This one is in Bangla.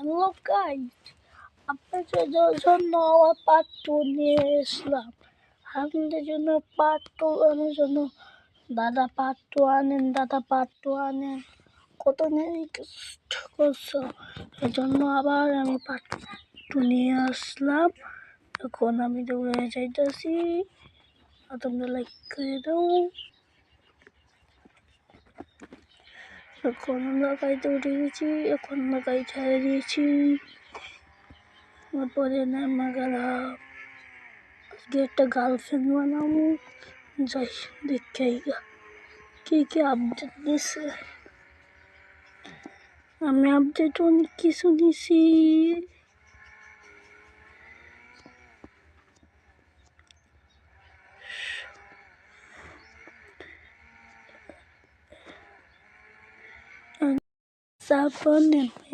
হ্যালো গাইস, আপনাদের জন্য আবার পার্ট 2 নিয়ে এসলাম। আপনাদের জন্য পার্ট 2 আনার জন্য দাদা পার্ট 2 আনেন, দাদা পার্ট 2 আনেন, কত রিকোয়েস্ট করছো, এই জন্য আবার আমি পার্ট 2 নিয়ে আসলাম। এখন আমি দৌড়ে যাইতেছি, তোমরা লাইক করে দাও। এখন আমরা গাড়িতে উঠে গেছি, এখন আমরা গাড়ি ছেড়ে দিয়েছি। তারপরে নেমে গেলাম, আজকে একটা গার্লফ্রেন্ড বানাবো। যাই দেখে কি কি আপডেট দিছে। আমি আপডেট অনেক কিছু দিছি। তারপর